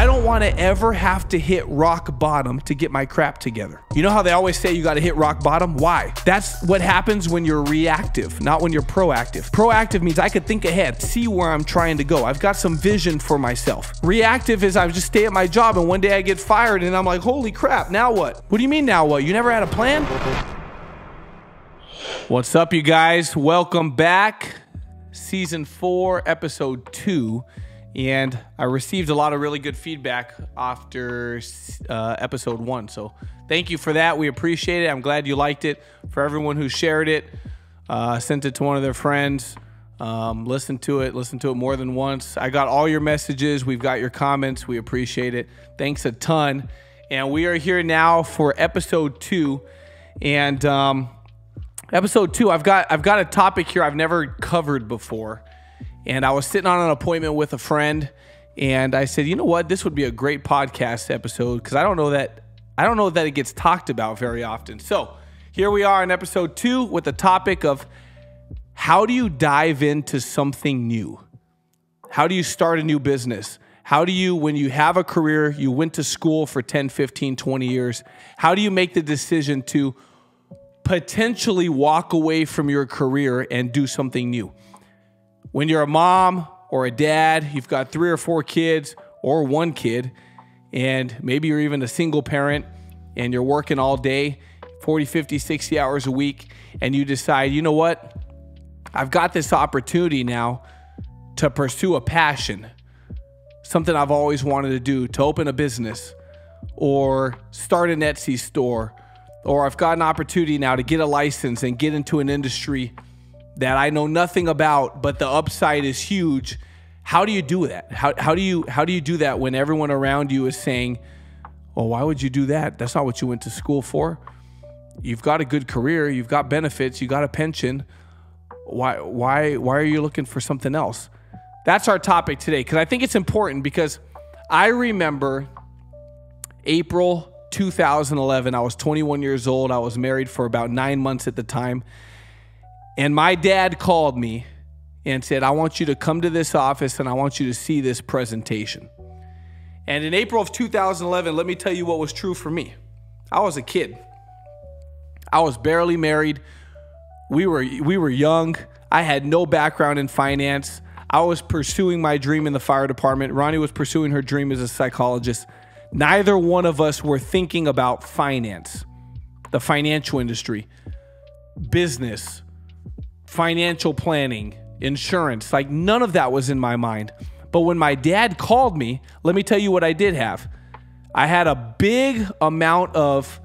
I don't want to ever have to hit rock bottom to get my crap together. You know how they always say you got to hit rock bottom? Why? That's what happens when you're reactive, not when you're proactive. Proactive means I could think ahead, see where I'm trying to go. I've got some vision for myself. Reactive is I just stay at my job and one day I get fired and I'm like, holy crap, now what? What do you mean now what? You never had a plan? What's up, you guys? Welcome back. Season 4, episode 2. And I received a lot of really good feedback after episode 1. So thank you for that. We appreciate it. I'm glad you liked it. For everyone who shared it, sent it to one of their friends, listened to it more than once. I got all your messages. We've got your comments. We appreciate it. Thanks a ton. And we are here now for episode 2. And episode 2, I've got a topic here I've never covered before. And I was sitting on an appointment with a friend, and I said, you know what, this would be a great podcast episode because I don't know that it gets talked about very often. So here we are in episode 2 with the topic of how do you dive into something new? How do you start a new business? How do you, when you have a career, you went to school for 10, 15, 20 years, how do you make the decision to potentially walk away from your career and do something new? When you're a mom or a dad, you've got 3 or 4 kids or 1 kid, and maybe you're even a single parent and you're working all day, 40, 50, 60 hours a week, and you decide, you know what? I've got this opportunity now to pursue a passion, something I've always wanted to do, to open a business or start an Etsy store, or I've got an opportunity now to get a license and get into an industry that I know nothing about, but the upside is huge. How do you do that? How do you do that when everyone around you is saying, well, why would you do that? That's not what you went to school for. You've got a good career, you've got benefits, you got a pension. Why are you looking for something else? That's our topic today, because I think it's important, because I remember April 2011, I was 21 years old. I was married for about 9 months at the time. And my dad called me and said, I want you to come to this office and I want you to see this presentation. And in April of 2011, let me tell you what was true for me. I was a kid. I was barely married. We were young. I had no background in finance. I was pursuing my dream in the fire department. Ronnie was pursuing her dream as a psychologist. Neither one of us were thinking about finance, the financial industry, business, financial planning, insurance. Like, none of that was in my mind. But when my dad called me, let me tell you what I did have. I had a big amount of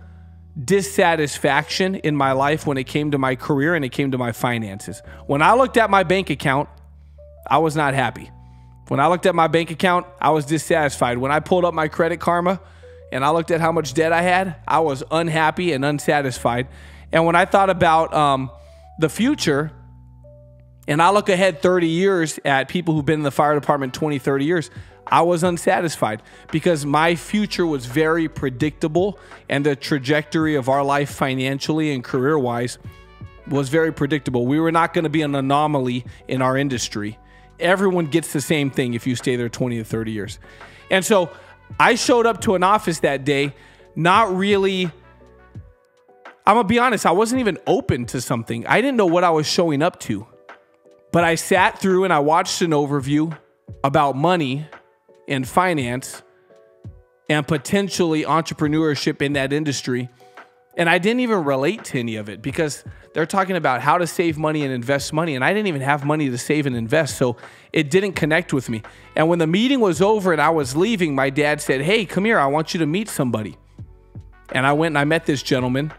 dissatisfaction in my life when it came to my career and it came to my finances. When I looked at my bank account, I was not happy. When I looked at my bank account, I was dissatisfied. When I pulled up my Credit Karma and I looked at how much debt I had, I was unhappy and unsatisfied. And when I thought about the future, and I look ahead 30 years at people who've been in the fire department 20, 30 years, I was unsatisfied because my future was very predictable and the trajectory of our life financially and career-wise was very predictable. We were not going to be an anomaly in our industry. Everyone gets the same thing if you stay there 20 to 30 years. And so I showed up to an office that day, not really, I'm going to be honest, I wasn't even open to something. I didn't know what I was showing up to. But I sat through and I watched an overview about money and finance and potentially entrepreneurship in that industry. And I didn't even relate to any of it because they're talking about how to save money and invest money. And I didn't even have money to save and invest. So it didn't connect with me. And when the meeting was over and I was leaving, my dad said, hey, come here. I want you to meet somebody. And I went and I met this gentleman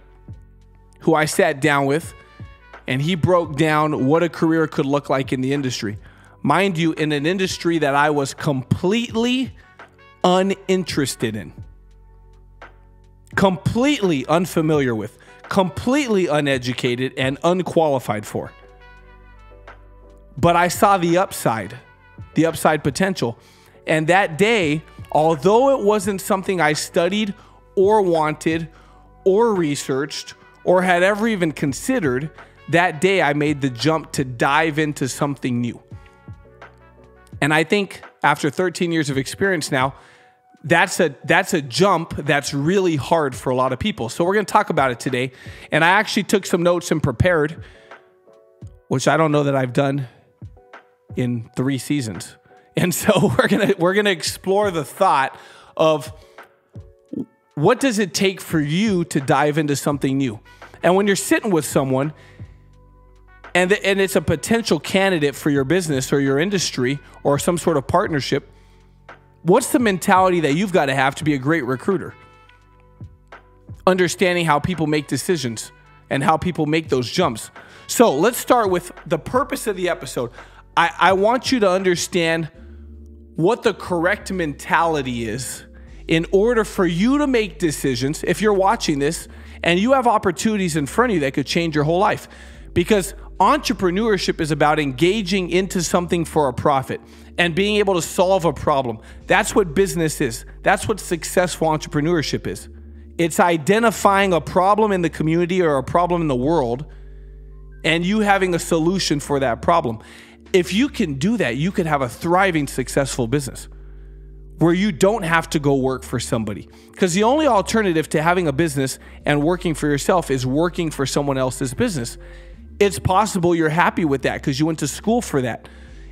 who I sat down with. And he broke down what a career could look like in the industry. Mind you, in an industry that I was completely uninterested in, completely unfamiliar with, completely uneducated and unqualified for. But I saw the upside potential. And that day, although it wasn't something I studied or wanted or researched or had ever even considered, that day I made the jump to dive into something new. And I think after 13 years of experience now, that's a jump that's really hard for a lot of people. So we're going to talk about it today. And I actually took some notes and prepared, which I don't know that I've done in 3 seasons. And so we're gonna explore the thought of what does it take for you to dive into something new. And when you're sitting with someone and it's a potential candidate for your business or your industry or some sort of partnership, what's the mentality that you've got to have be a great recruiter? Understanding how people make decisions and how people make those jumps. So let's start with the purpose of the episode. I want you to understand what the correct mentality is in order for you to make decisions if you're watching this and you have opportunities in front of you that could change your whole life. Because entrepreneurship is about engaging into something for a profit and being able to solve a problem. That's what business is. That's what successful entrepreneurship is. It's identifying a problem in the community or a problem in the world and you having a solution for that problem. If you can do that, you can have a thriving, successful business where you don't have to go work for somebody. Because the only alternative to having a business and working for yourself is working for someone else's business. It's possible you're happy with that because you went to school for that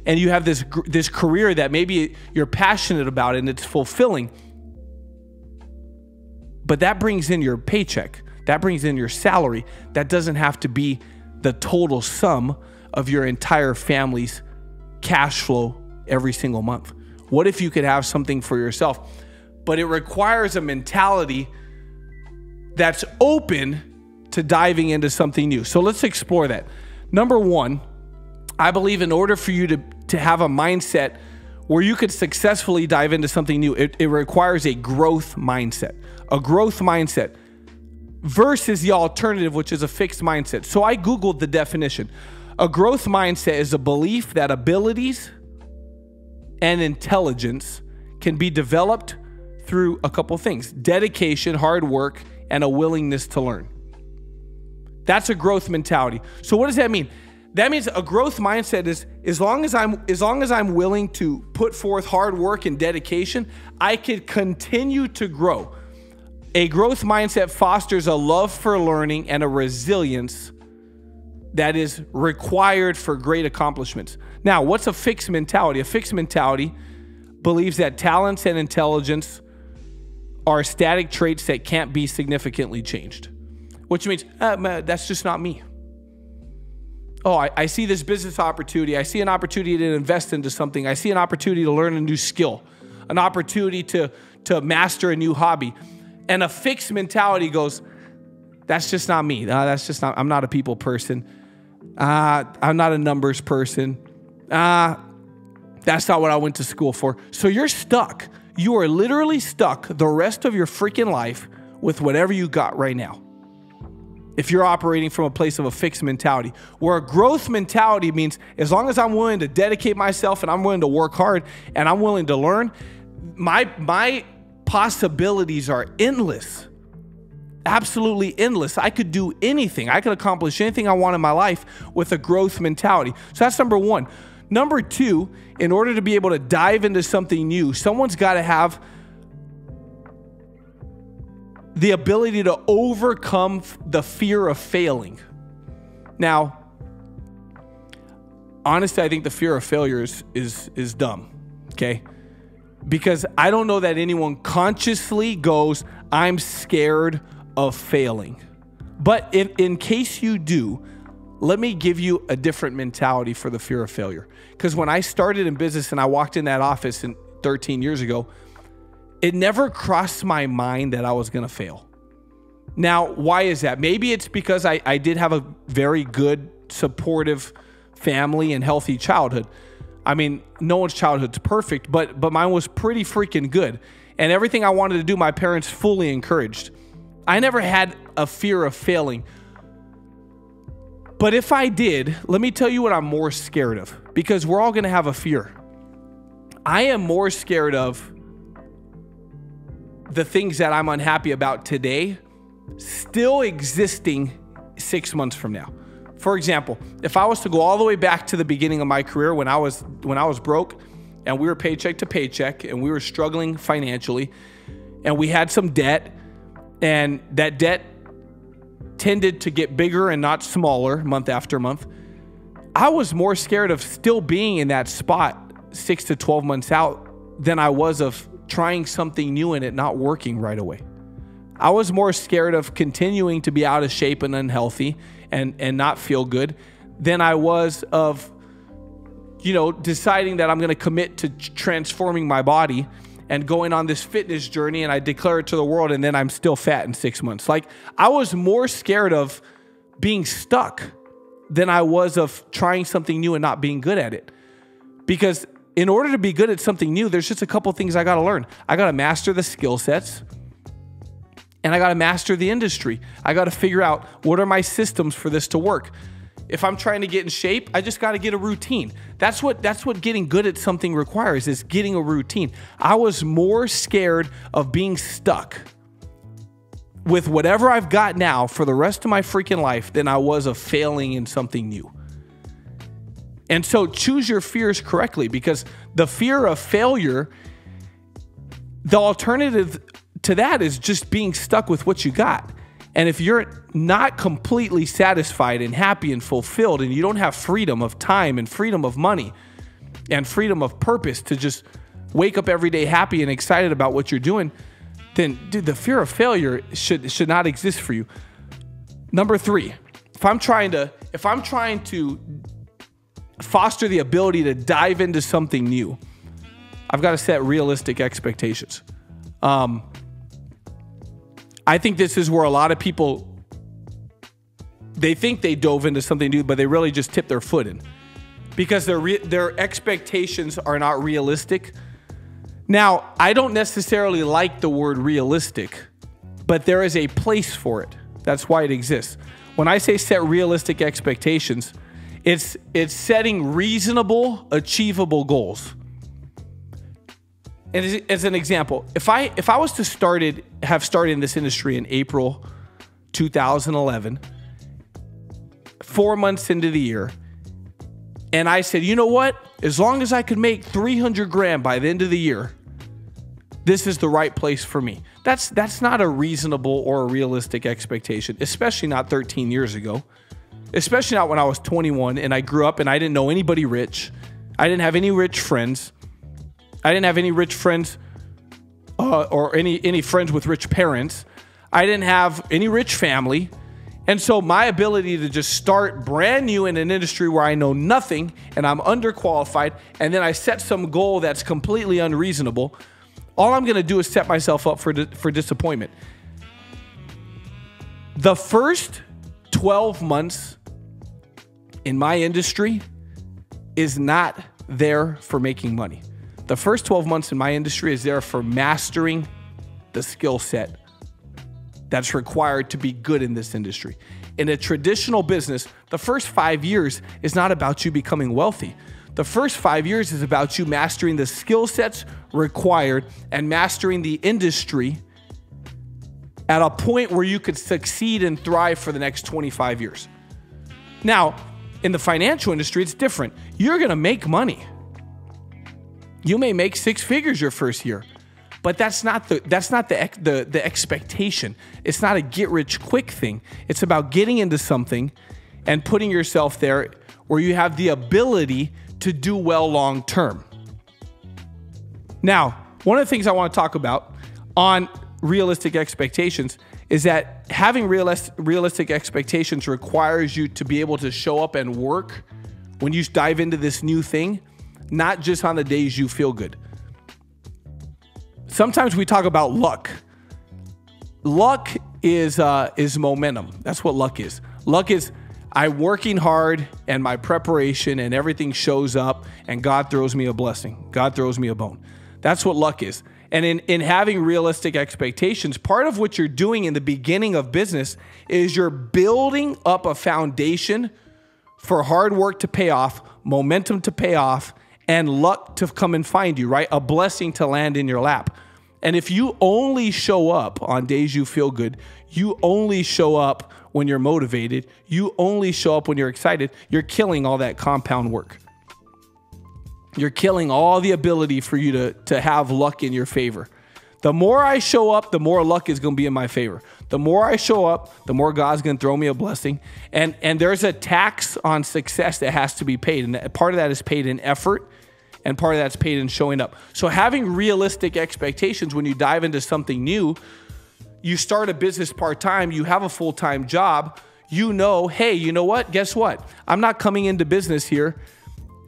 and you have this career that maybe you're passionate about and it's fulfilling. But that brings in your paycheck. That brings in your salary. That doesn't have to be the total sum of your entire family's cash flow every single month. What if you could have something for yourself? But it requires a mentality that's open to diving into something new. So let's explore that. Number one, I believe in order for you to have a mindset where you could successfully dive into something new, it requires a growth mindset. A growth mindset versus the alternative, which is a fixed mindset. So I Googled the definition. A growth mindset is a belief that abilities and intelligence can be developed through a couple things: dedication, hard work, and a willingness to learn. That's a growth mentality. So what does that mean? That means a growth mindset is as long as I'm willing to put forth hard work and dedication, I could continue to grow. A growth mindset fosters a love for learning and a resilience that is required for great accomplishments. Now, what's a fixed mentality? A fixed mentality believes that talents and intelligence are static traits that can't be significantly changed, which means that's just not me. Oh, I see this business opportunity. I see an opportunity to invest into something. I see an opportunity to learn a new skill, an opportunity to master a new hobby. And a fixed mentality goes, that's just not me. I'm not a people person. I'm not a numbers person. That's not what I went to school for. So you're stuck. You are literally stuck the rest of your freaking life with whatever you got right now. If you're operating from a place of a fixed mentality, where a growth mentality means as long as I'm willing to dedicate myself and I'm willing to work hard and I'm willing to learn, my possibilities are endless. Absolutely endless. I could do anything. I could accomplish anything I want in my life with a growth mentality. So that's number one. Number two, in order to be able to dive into something new, someone's got to have the ability to overcome the fear of failing. Now, honestly, I think the fear of failure is dumb, okay? Because I don't know that anyone consciously goes, I'm scared of failing. But in case you do, let me give you a different mentality for the fear of failure. Because when I started in business and I walked in that office 13 years ago, it never crossed my mind that I was going to fail. Now, why is that? Maybe it's because I did have a very good, supportive family and healthy childhood. I mean, no one's childhood's perfect, but mine was pretty freaking good. And everything I wanted to do, my parents fully encouraged. I never had a fear of failing. But if I did, let me tell you what I'm more scared of, because we're all going to have a fear. I am more scared of the things that I'm unhappy about today still existing 6 months from now. For example, if I was to go all the way back to the beginning of my career when I was broke and we were paycheck to paycheck, and we were struggling financially, and we had some debt, and that debt tended to get bigger and not smaller month after month. I was more scared of still being in that spot 6 to 12 months out than I was of trying something new and it not working right away. I was more scared of continuing to be out of shape and unhealthy and not feel good than I was of, deciding that I'm going to commit to transforming my body and going on this fitness journey, and I declare it to the world, and then I'm still fat in 6 months. Like, I was more scared of being stuck than I was of trying something new and not being good at it. Because in order to be good at something new, there's just a couple things I got to learn. I got to master the skill sets, and I got to master the industry. I got to figure out what are my systems for this to work. If I'm trying to get in shape, I just got to get a routine. That's what getting good at something requires, is getting a routine. I was more scared of being stuck with whatever I've got now for the rest of my freaking life than I was of failing in something new. And so choose your fears correctly, because the fear of failure, the alternative to that is just being stuck with what you got. And if you're not completely satisfied and happy and fulfilled, and you don't have freedom of time and freedom of money and freedom of purpose to just wake up every day happy and excited about what you're doing, then, dude, the fear of failure should not exist for you. Number 3, if I'm trying to foster the ability to dive into something new, I've got to set realistic expectations. I think this is where a lot of people, they think they dove into something new, but they really just tipped their foot in, because their expectations are not realistic. Now, I don't necessarily like the word realistic, but there is a place for it. That's why it exists. When I say set realistic expectations, it's setting reasonable, achievable goals. And as an example, if I was to have started in this industry in April 2011, 4 months into the year, and I said, you know what? As long as I could make 300 grand by the end of the year, this is the right place for me. That's not a reasonable or a realistic expectation, especially not 13 years ago, especially not when I was 21 and I grew up and I didn't know anybody rich. I didn't have any rich friends. I didn't have any rich friends or any friends with rich parents. I didn't have any rich family. And so my ability to just start brand new in an industry where I know nothing and I'm underqualified, and then I set some goal that's completely unreasonable, all I'm going to do is set myself up for disappointment. The first 12 months in my industry is not there for making money. The first 12 months in my industry is there for mastering the skill set that's required to be good in this industry. In a traditional business, the first 5 years is not about you becoming wealthy. The first 5 years is about you mastering the skill sets required and mastering the industry at a point where you could succeed and thrive for the next 25 years. Now, in the financial industry, it's different. You're going to make money. You may make 6 figures your first year, but that's not the expectation. It's not a get rich quick thing. It's about getting into something and putting yourself there where you have the ability to do well long term. Now, one of the things I want to talk about on realistic expectations is that having realistic expectations requires you to be able to show up and work when you dive into this new thing, not just on the days you feel good. Sometimes we talk about luck. Luck is momentum. That's what luck is. Luck is I'm working hard and my preparation and everything shows up and God throws me a blessing. God throws me a bone. That's what luck is. And in having realistic expectations, part of what you're doing in the beginning of business is you're building up a foundation for hard work to pay off, momentum to pay off, and luck to come and find you, right? A blessing to land in your lap. And if you only show up on days you feel good, you only show up when you're motivated, you only show up when you're excited, you're killing all that compound work. you're killing all the ability for you to have luck in your favor. The more I show up, the more luck is going to be in my favor. The more I show up, the more God's going to throw me a blessing. And there's a tax on success that has to be paid. And part of that is paid in effort, and part of that's paid in showing up. So having realistic expectations when you dive into something new, you start a business part-time, you have a full-time job, you know, hey, you know what? Guess what? I'm not coming into business here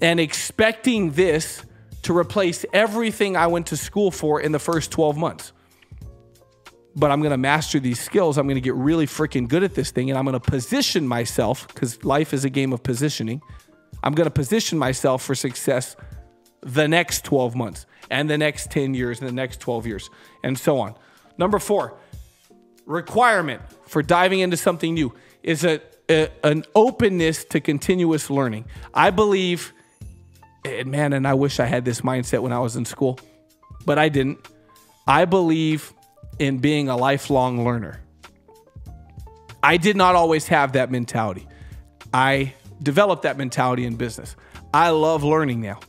and expecting this to replace everything I went to school for in the first 12 months. But I'm going to master these skills. I'm going to get really freaking good at this thing, and I'm going to position myself, because life is a game of positioning. I'm going to position myself for success the next 12 months and the next 10 years and the next 12 years and so on. Number 4, requirement for diving into something new is an openness to continuous learning. I believe, and I wish I had this mindset when I was in school, but I didn't. I believe in being a lifelong learner. I did not always have that mentality. I developed that mentality in business. I love learning now.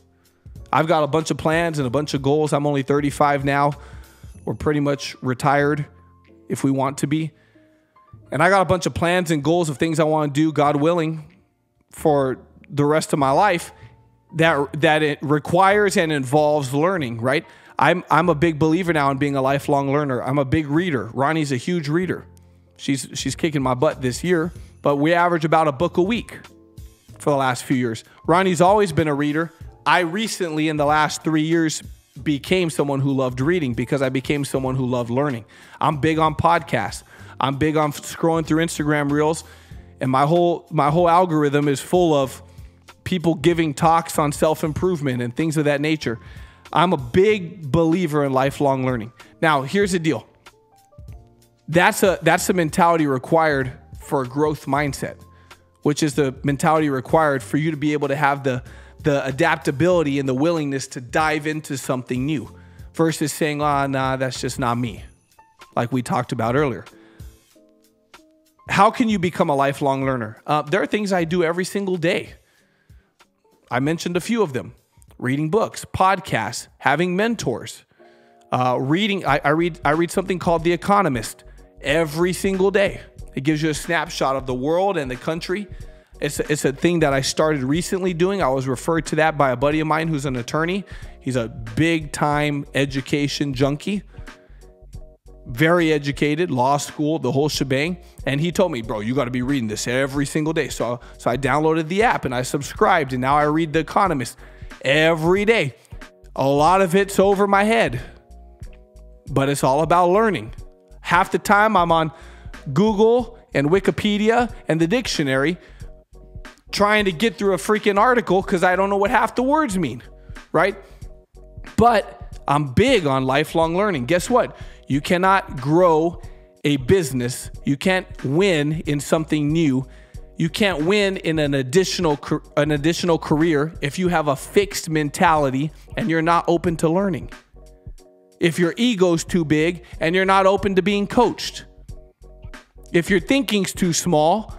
I've got a bunch of plans and a bunch of goals. I'm only 35 now. We're pretty much retired if we want to be. And I got a bunch of plans and goals of things I want to do, God willing, for the rest of my life that it requires and involves learning, right? I'm a big believer now in being a lifelong learner. I'm a big reader. Ronnie's a huge reader. She's kicking my butt this year, but we average about a book a week for the last few years. Ronnie's always been a reader. I recently, in the last 3 years, became someone who loved reading because I became someone who loved learning. I'm big on podcasts. I'm big on scrolling through Instagram reels, and my whole algorithm is full of people giving talks on self-improvement and things of that nature. I'm a big believer in lifelong learning. Now, here's the deal. That's the mentality required for a growth mindset, which is the mentality required for you to be able to have the adaptability and the willingness to dive into something new versus saying, oh, nah, that's just not me, like we talked about earlier. How can you become a lifelong learner? There are things I do every single day. I mentioned a few of them: reading books, podcasts, having mentors, reading. I read something called The Economist every single day. It gives you a snapshot of the world and the country. It's a thing that I started recently doing. I was referred to that by a buddy of mine who's an attorney. He's a big time education junkie, very educated, law school, the whole shebang. And he told me, bro, you got to be reading this every single day. So I downloaded the app and I subscribed, and now I read The Economist every day. A lot of it's over my head, but it's all about learning. Half the time I'm on Google and Wikipedia and the dictionary trying to get through a freaking article because I don't know what half the words mean, right? But I'm big on lifelong learning. Guess what? You cannot grow a business. You can't win in something new. You can't win in an additional career if you have a fixed mentality and you're not open to learning. If your ego's too big and you're not open to being coached. If your thinking's too small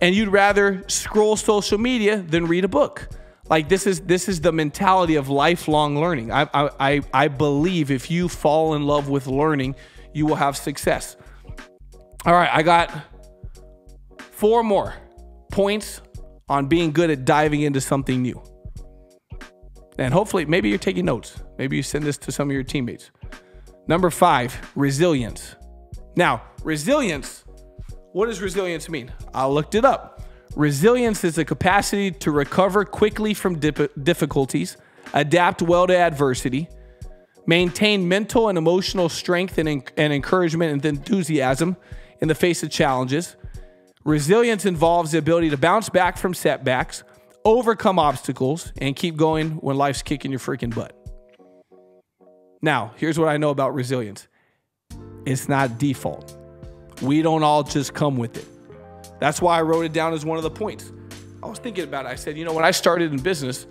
and you'd rather scroll social media than read a book. Like this is the mentality of lifelong learning. I believe if you fall in love with learning, you will have success. All right, I got 4 more points on being good at diving into something new. And hopefully, maybe you're taking notes. Maybe you send this to some of your teammates. Number 5, resilience. Now, resilience, what does resilience mean? I looked it up. Resilience is the capacity to recover quickly from difficulties, adapt well to adversity, maintain mental and emotional strength and encouragement and enthusiasm in the face of challenges. Resilience involves the ability to bounce back from setbacks, overcome obstacles, and keep going when life's kicking your freaking butt. Now, here's what I know about resilience. It's not default. We don't all just come with it. That's why I wrote it down as one of the points. I was thinking about it. I said, when I started in business,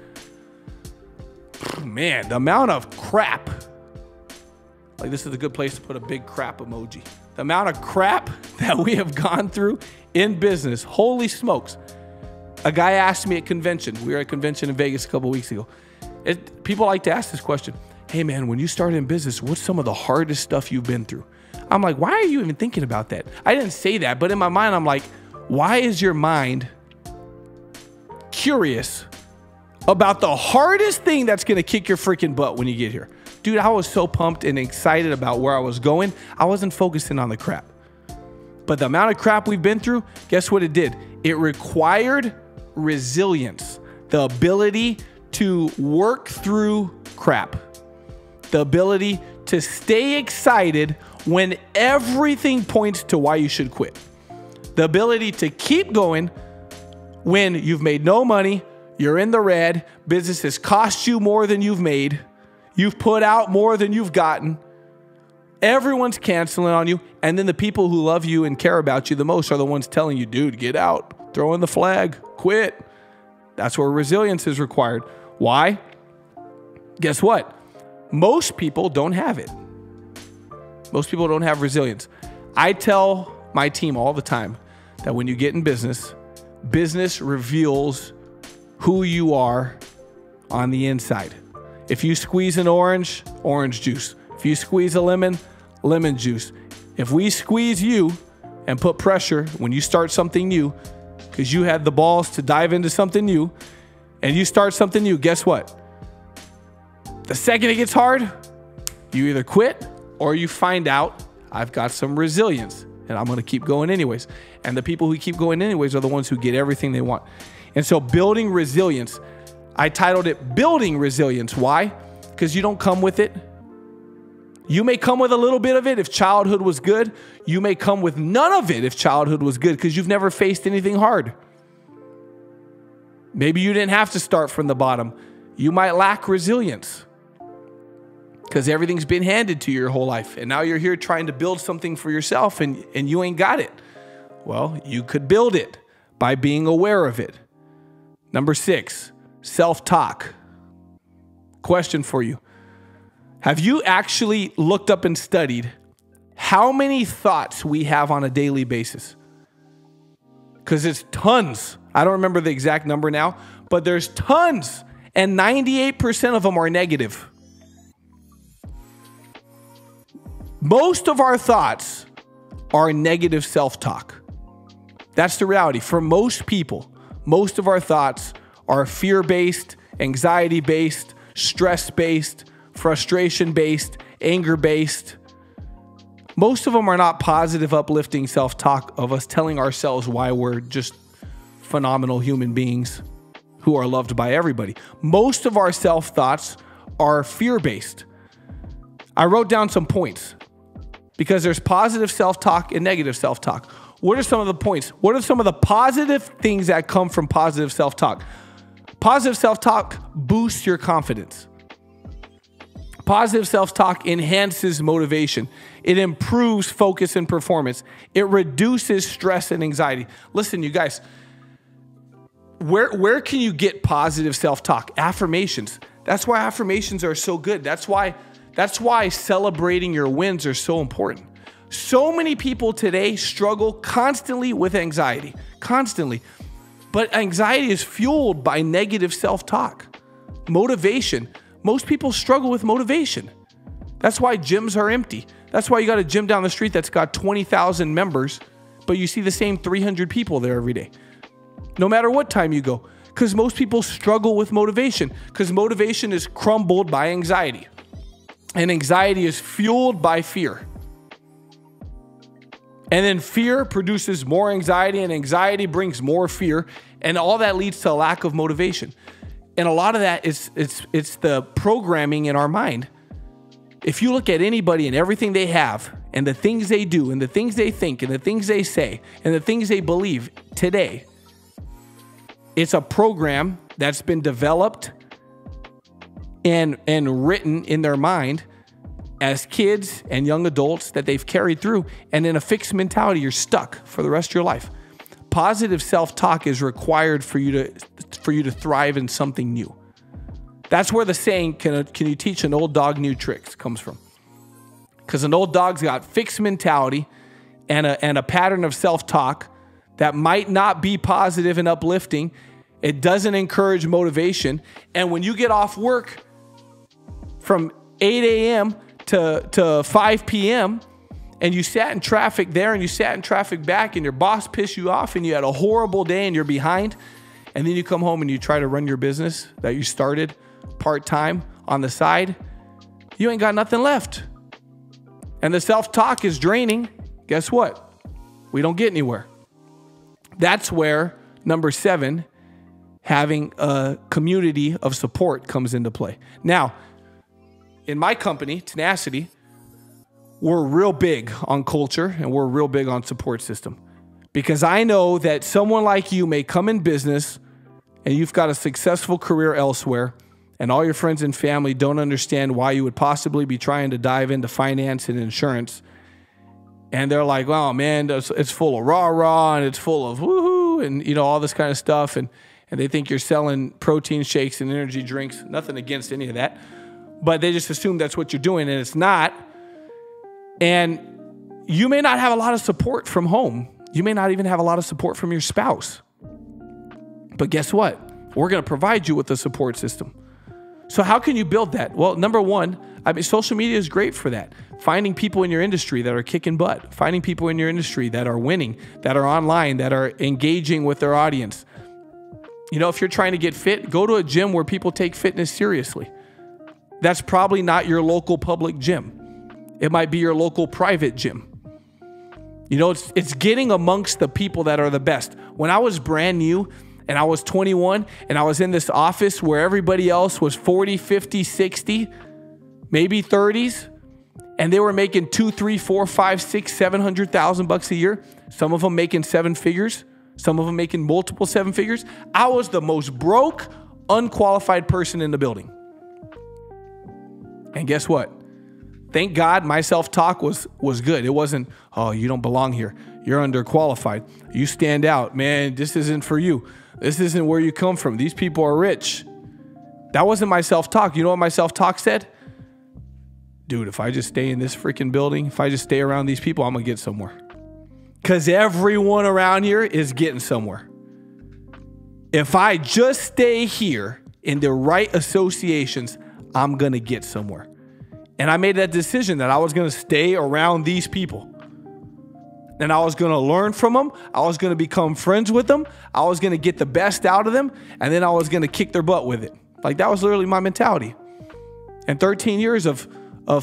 man, the amount of crap, like this is a good place to put a big crap emoji. The amount of crap that we have gone through in business, holy smokes. A guy asked me at convention, we were at a convention in Vegas a couple weeks ago, People like to ask this question. Hey man, when you started in business, what's some of the hardest stuff you've been through? I'm like, why are you even thinking about that? I didn't say that, but in my mind, I'm like, why is your mind curious about the hardest thing that's going to kick your freaking butt when you get here? Dude, I was so pumped and excited about where I was going. I wasn't focusing on the crap. But the amount of crap we've been through, guess what it did? It required resilience, the ability to work through crap, the ability to stay excited when everything points to why you should quit, the ability to keep going when you've made no money, you're in the red, business has cost you more than you've made, you've put out more than you've gotten, everyone's canceling on you, and then the people who love you and care about you the most are the ones telling you, dude, get out, throw in the flag, quit. That's where resilience is required. Why? Guess what? Most people don't have it. Most people don't have resilience. I tell my team all the time that when you get in business, business reveals who you are on the inside. If you squeeze an orange, orange juice. If you squeeze a lemon, lemon juice. If we squeeze you and put pressure when you start something new, because you had the balls to dive into something new, and you start something new, guess what? The second it gets hard, you either quit or you find out I've got some resilience and I'm going to keep going anyways. And the people who keep going anyways are the ones who get everything they want. And so building resilience, I titled it Building Resilience. Why? Because you don't come with it. You may come with a little bit of it if childhood was good. You may come with none of it if childhood was good because you've never faced anything hard. Maybe you didn't have to start from the bottom. You might lack resilience because everything's been handed to you your whole life. And now you're here trying to build something for yourself and you ain't got it. Well, you could build it by being aware of it. Number 6, self-talk. Question for you. Have you actually looked up and studied how many thoughts we have on a daily basis? Because it's tons. I don't remember the exact number now, but there's tons. And 98% of them are negative. Most of our thoughts are negative self-talk. That's the reality. For most people, most of our thoughts are fear-based, anxiety-based, stress-based, frustration-based, anger-based. Most of them are not positive, uplifting self-talk of us telling ourselves why we're just phenomenal human beings who are loved by everybody. Most of our self-thoughts are fear-based. I wrote down some points because there's positive self-talk and negative self-talk. What are some of the points? What are some of the positive things that come from positive self-talk? Positive self-talk boosts your confidence. Positive self-talk enhances motivation. It improves focus and performance. It reduces stress and anxiety. Listen, you guys, where can you get positive self-talk? Affirmations. That's why affirmations are so good. That's why celebrating your wins are so important. So many people today struggle constantly with anxiety, constantly. But anxiety is fueled by negative self-talk. Motivation. Most people struggle with motivation. That's why gyms are empty. That's why you got a gym down the street that's got 20,000 members, but you see the same 300 people there every day. No matter what time you go. Because most people struggle with motivation. Because motivation is crumbled by anxiety. And anxiety is fueled by fear. And then fear produces more anxiety, and anxiety brings more fear. And all that leads to a lack of motivation. And a lot of that is it's the programming in our mind. If you look at anybody and everything they have, and the things they do, and the things they think, and the things they say, and the things they believe today, it's a program that's been developed and written in their mind as kids and young adults that they've carried through. And in a fixed mentality, you're stuck for the rest of your life. Positive self-talk is required for you to thrive in something new. That's where the saying, can you teach an old dog new tricks, comes from. Because an old dog's got fixed mentality and a pattern of self-talk that might not be positive and uplifting. It doesn't encourage motivation. And when you get off work from 8 a.m. to 5 p.m., and you sat in traffic there and you sat in traffic back and your boss pissed you off and you had a horrible day and you're behind, and then you come home and you try to run your business that you started part-time on the side, you ain't got nothing left. And the self-talk is draining. Guess what? We don't get anywhere. That's where number 7, having a community of support comes into play. Now, in my company, Tenacity, we're real big on culture and we're real big on support system, because I know that someone like you may come in business and you've got a successful career elsewhere and all your friends and family don't understand why you would possibly be trying to dive into finance and insurance. And they're like, oh man, it's full of rah-rah and it's full of woohoo and all this kind of stuff. And they think you're selling protein shakes and energy drinks. Nothing against any of that, but they just assume that's what you're doing, and it's not. And you may not have a lot of support from home. You may not even have a lot of support from your spouse. But guess what? We're going to provide you with a support system. So how can you build that? Well, number 1, social media is great for that. Finding people in your industry that are kicking butt. Finding people in your industry that are winning, that are online, that are engaging with their audience. If you're trying to get fit, go to a gym where people take fitness seriously. That's probably not your local public gym. It might be your local private gym. It's getting amongst the people that are the best. When I was brand new and I was 21 and I was in this office where everybody else was 40, 50, 60, maybe 30s, and they were making 2, 3, 4, 5, 6, $700,000 a year. Some of them making 7 figures. Some of them making multiple 7 figures. I was the most broke, unqualified person in the building. And guess what? Thank God my self-talk was good. It wasn't, oh, you don't belong here. You're underqualified. You stand out. Man, this isn't for you. This isn't where you come from. These people are rich. That wasn't my self-talk. You know what my self-talk said? Dude, if I just stay in this freaking building, if I just stay around these people, I'm going to get somewhere. Because everyone around here is getting somewhere. If I just stay here in the right associations, I'm going to get somewhere. And I made that decision that I was going to stay around these people. And I was going to learn from them. I was going to become friends with them. I was going to get the best out of them. And then I was going to kick their butt with it. Like, that was literally my mentality. And 13 years of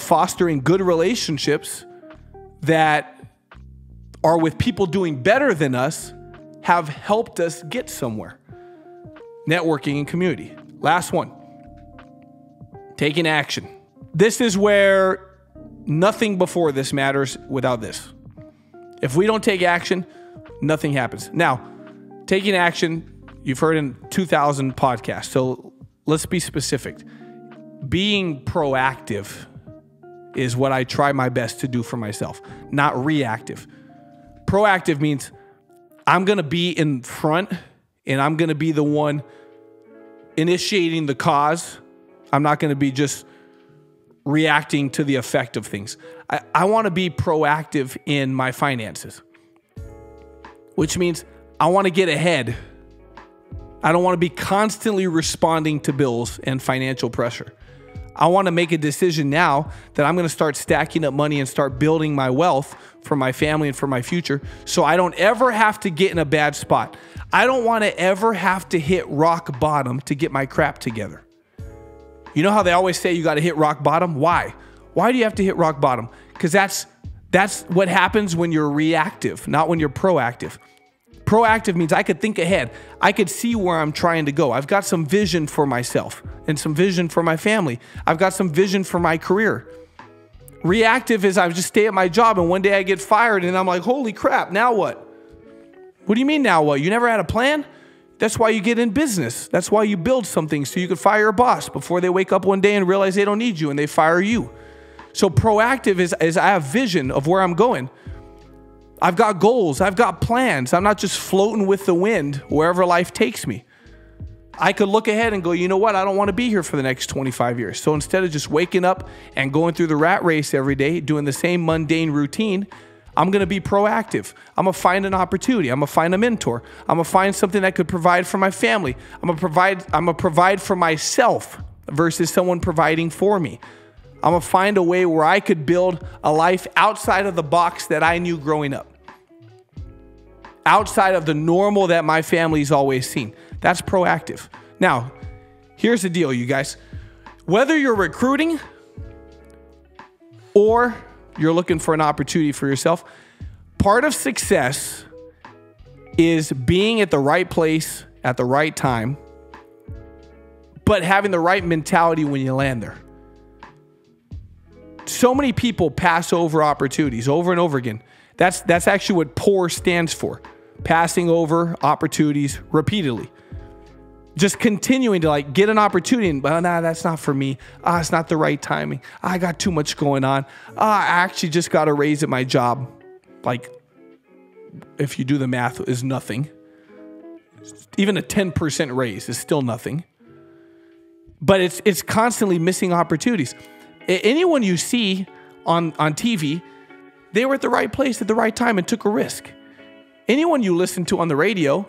fostering good relationships that are with people doing better than us have helped us get somewhere. Networking and community. Last one. Taking action. This is where nothing before this matters without this. If we don't take action, nothing happens. Now, taking action, you've heard in 2,000 podcasts. So let's be specific. Being proactive is what I try my best to do for myself, not reactive. Proactive means I'm going to be in front and I'm going to be the one initiating the cause. I'm not going to be just reacting to the effect of things. I want to be proactive in my finances, which means I want to get ahead. I don't want to be constantly responding to bills and financial pressure. I want to make a decision now that I'm going to start stacking up money and start building my wealth for my family and for my future, so I don't ever have to get in a bad spot. I don't want to ever have to hit rock bottom to get my crap together. You know how they always say you got to hit rock bottom? Why? Why do you have to hit rock bottom? Because that's what happens when you're reactive, not when you're proactive. Proactive means I could think ahead. I could see where I'm trying to go. I've got some vision for myself and some vision for my family. I've got some vision for my career. Reactive is I just stay at my job and one day I get fired and I'm like, holy crap, now what? What do you mean now what? You never had a plan? That's why you get in business. That's why you build something so you could fire a boss before they wake up one day and realize they don't need you and they fire you. So proactive is I have vision of where I'm going. I've got goals. I've got plans. I'm not just floating with the wind wherever life takes me. I could look ahead and go, you know what? I don't want to be here for the next 25 years. So instead of just waking up and going through the rat race every day, doing the same mundane routine, I'm going to be proactive. I'm going to find an opportunity. I'm going to find a mentor. I'm going to find something that could provide for my family. I'm going to provide for myself versus someone providing for me. I'm going to find a way where I could build a life outside of the box that I knew growing up. Outside of the normal that my family's always seen. That's proactive. Now, here's the deal, you guys. Whether you're recruiting or you're looking for an opportunity for yourself, part of success is being at the right place at the right time, but having the right mentality when you land there. So many people pass over opportunities over and over again. That's actually what POUR stands for. Passing over opportunities repeatedly. Just continuing to like get an opportunity and, well, nah, that's not for me. It's not the right timing. I got too much going on. I actually just got a raise at my job. Like, if you do the math, is nothing. Even a 10% raise is still nothing. But it's constantly missing opportunities. Anyone you see on TV, they were at the right place at the right time and took a risk. Anyone you listen to on the radio,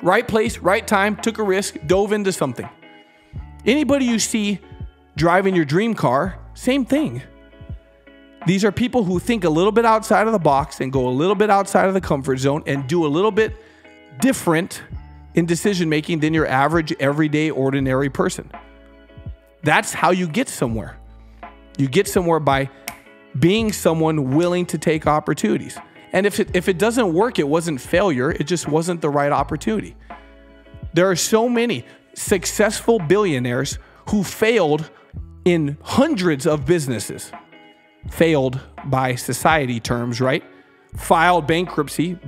right place, right time, took a risk, dove into something. Anybody you see driving your dream car, same thing. These are people who think a little bit outside of the box and go a little bit outside of the comfort zone and do a little bit different in decision making than your average, everyday, ordinary person. That's how you get somewhere. You get somewhere by being someone willing to take opportunities. And if it doesn't work, it wasn't failure. It just wasn't the right opportunity. There are so many successful billionaires who failed in hundreds of businesses. Failed by society terms, right? Filed bankruptcy,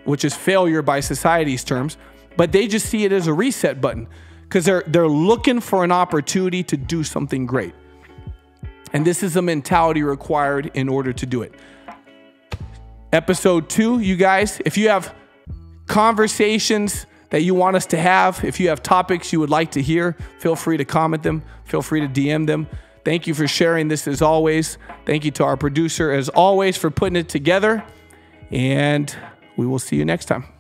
which is failure by society's terms. But they just see it as a reset button because they're looking for an opportunity to do something great. And this is a mentality required in order to do it. Episode 2, you guys, if you have conversations that you want us to have, if you have topics you would like to hear, feel free to comment them. Feel free to DM them. Thank you for sharing this as always. Thank you to our producer as always for putting it together. And we will see you next time.